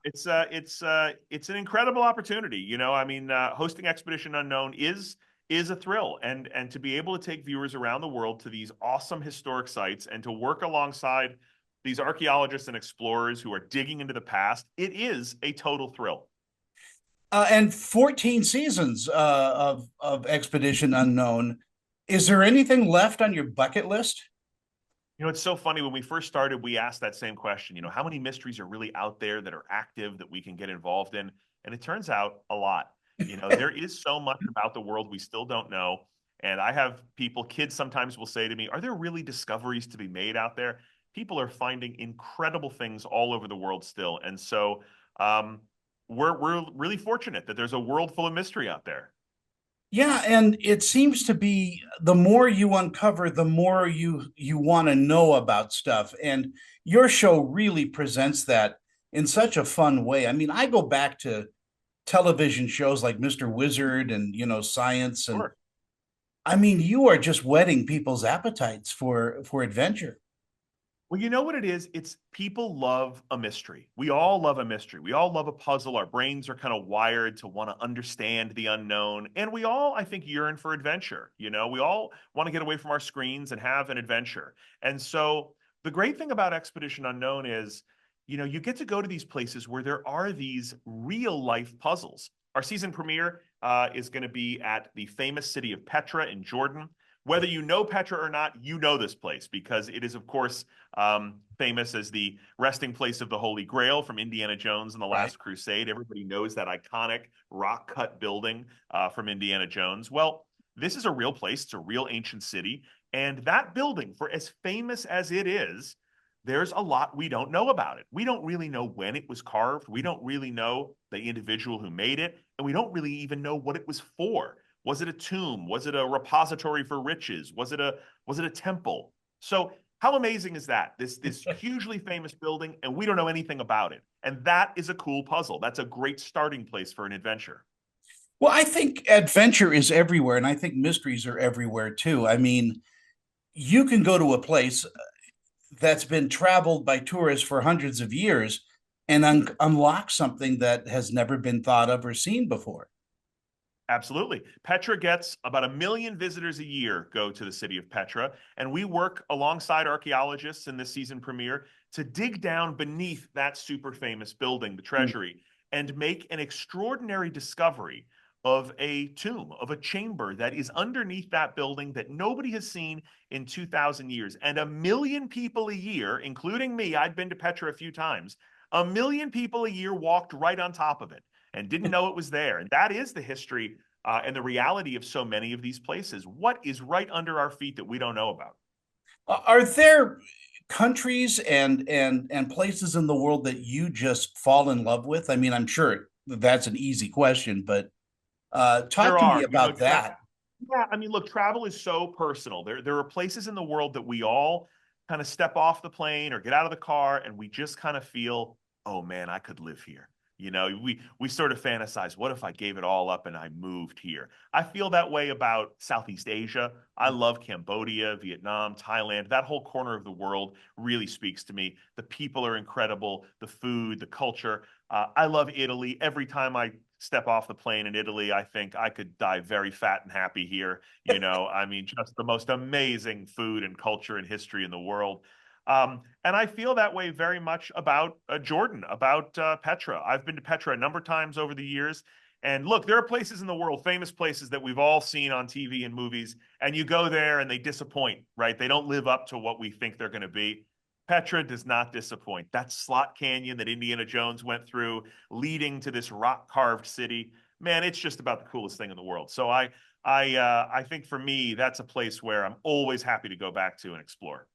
It's an incredible opportunity. I mean, hosting Expedition Unknown is a thrill, and to be able to take viewers around the world to these awesome historic sites and to work alongside these archaeologists and explorers who are digging into the past, it is a total thrill. And 14 seasons of Expedition Unknown. Is there anything left on your bucket list? It's so funny. When we first started, we asked that same question. How many mysteries are really out there that are active that we can get involved in? And it turns out a lot. There is so much about the world we still don't know. And I have people, kids sometimes will say to me, "Are there really discoveries to be made out there?" People are finding incredible things all over the world still. And so um, we're really fortunate that there's a world full of mystery out there. Yeah, and it seems to be the more you uncover, the more you want to know about stuff. And your show really presents that in such a fun way. I mean, I go back to television shows like Mr. Wizard and Science, and Sure. I mean, you are just whetting people's appetites for adventure. Well, you know what it is? It's people love a mystery. We all love a mystery. We all love a puzzle. Our brains are kind of wired to want to understand the unknown. And we all, I think, yearn for adventure. We all want to get away from our screens and have an adventure. And so the great thing about Expedition Unknown is, you get to go to these places where there are these real life puzzles. Our season premiere is going to be at the famous city of Petra in Jordan. Whether you know Petra or not, you know this place because it is, of course, famous as the resting place of the Holy Grail from Indiana Jones and the Right. Last Crusade. Everybody knows that iconic rock cut building from Indiana Jones. Well, this is a real place. It's a real ancient city. And that building, for as famous as it is, there's a lot we don't know about it. We don't really know when it was carved. We don't really know the individual who made it. And we don't really even know what it was for. Was it a tomb? Was it a repository for riches? Was it a temple? So how amazing is that? This hugely famous building, and we don't know anything about it. And that is a cool puzzle. That's a great starting place for an adventure. Well, I think adventure is everywhere, and I think mysteries are everywhere too. I mean, you can go to a place that's been traveled by tourists for hundreds of years and unlock something that has never been thought of or seen before. Absolutely. Petra gets about 1 million visitors a year go to the city of Petra, and we work alongside archaeologists in this season premiere to dig down beneath that super famous building, the Treasury, and make an extraordinary discovery of a tomb, of a chamber that is underneath that building that nobody has seen in 2,000 years. And 1 million people a year, including me, I'd been to Petra a few times, 1 million people a year walked right on top of it and didn't know it was there. And that is the history and the reality of so many of these places. What is right under our feet that we don't know about? Are there countries and places in the world that you just fall in love with? I mean, I'm sure that's an easy question, but talk There to me are, about that. yeah, I mean, look, travel is so personal. There are places in the world that we all kind of step off the plane or get out of the car and we just kind of feel, oh man, I could live here. We sort of fantasize, what if I gave it all up and I moved here? I feel that way about Southeast Asia. I love Cambodia, Vietnam, Thailand. That whole corner of the world really speaks to me. The people are incredible, the food, the culture. I love Italy. Every time I step off the plane in Italy, I think I could die very fat and happy here. I mean, just the most amazing food and culture and history in the world. And I feel that way very much about Jordan, about Petra. I've been to Petra a number of times over the years. And look, there are places in the world, famous places that we've all seen on TV and movies, and you go there and they disappoint, right? They don't live up to what we think they're going to be. Petra does not disappoint. That slot canyon that Indiana Jones went through, leading to this rock carved city, man, it's just about the coolest thing in the world. So I think for me, that's a place where I'm always happy to go back to and explore.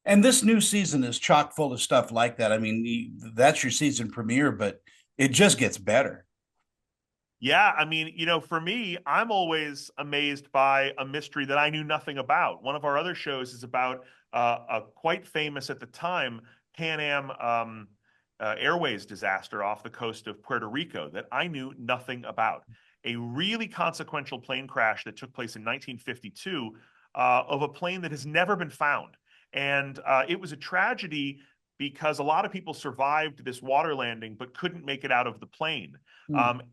And this new season is chock full of stuff like that. I mean, that's your season premiere, but it just gets better. Yeah, I mean, for me, I'm always amazed by a mystery that I knew nothing about. One of our other shows is about a quite famous at the time Pan Am Airways disaster off the coast of Puerto Rico that I knew nothing about. A really consequential plane crash that took place in 1952 of a plane that has never been found. And it was a tragedy because a lot of people survived this water landing but couldn't make it out of the plane,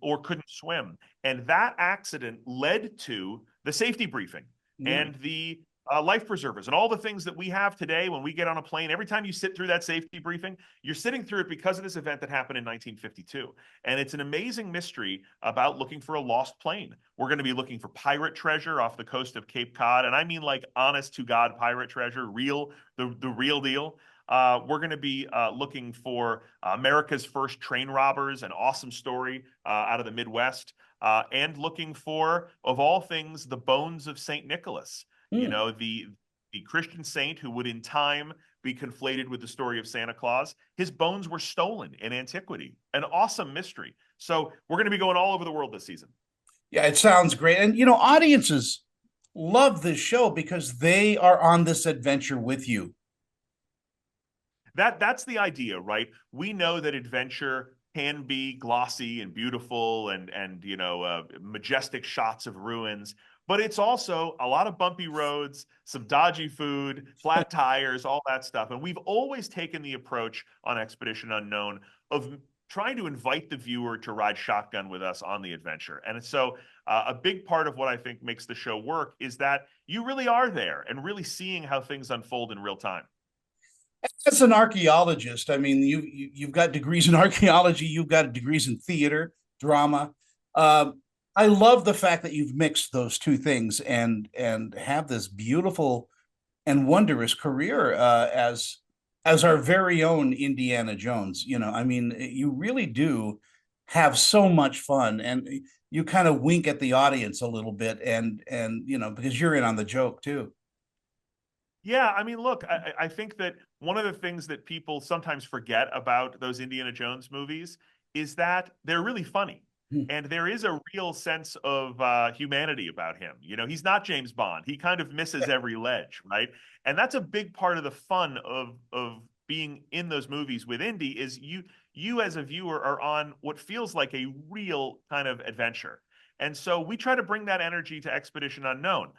or couldn't swim. And that accident led to the safety briefing and the life preservers and all the things that we have today when we get on a plane. Every time you sit through that safety briefing, you're sitting through it because of this event that happened in 1952. And it's an amazing mystery about looking for a lost plane. We're going to be looking for pirate treasure off the coast of Cape Cod. And I mean like honest to God pirate treasure, the real deal. We're going to be looking for America's first train robbers, an awesome story out of the Midwest, and looking for, of all things, the bones of St. Nicholas. You know, the Christian saint who would in time be conflated with the story of Santa Claus. His bones were stolen in antiquity. An awesome mystery. So we're going to be going all over the world this season. Yeah, it sounds great. And, audiences love this show because they are on this adventure with you. That's the idea, right? We know that adventure can be glossy and beautiful and majestic shots of ruins, but it's also a lot of bumpy roads, some dodgy food, flat tires, all that stuff. And we've always taken the approach on Expedition Unknown of trying to invite the viewer to ride shotgun with us on the adventure. And so a big part of what I think makes the show work is that you really are there and really seeing how things unfold in real time. As an archaeologist, I mean, you've got degrees in archaeology, you've got degrees in theater, drama. I love the fact that you've mixed those two things and have this beautiful and wondrous career as our very own Indiana Jones. I mean, you really do have so much fun, and you kind of wink at the audience a little bit, and because you're in on the joke too. Yeah, I mean, look, I think that one of the things that people sometimes forget about those Indiana Jones movies is that they're really funny. And there is a real sense of humanity about him. He's not James Bond. He kind of misses every ledge, right? And that's a big part of the fun of being in those movies with Indy is you as a viewer are on what feels like a real kind of adventure. And so we try to bring that energy to Expedition Unknown.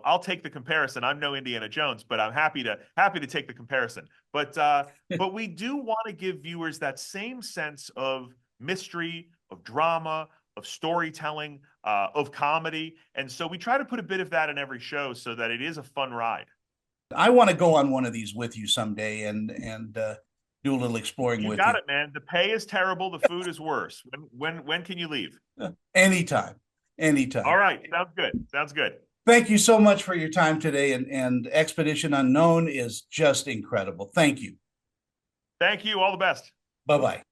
I'll take the comparison. I'm no Indiana Jones, but I'm happy to take the comparison. But we do want to give viewers that same sense of mystery, of drama, of storytelling, of comedy. And so we try to put a bit of that in every show so that it is a fun ride. I want to go on one of these with you someday and do a little exploring with you. You got it, man. The pay is terrible. The food is worse. When can you leave? Anytime. All right. Sounds good. Thank you so much for your time today. And Expedition Unknown is just incredible. Thank you. Thank you. All the best. Bye-bye.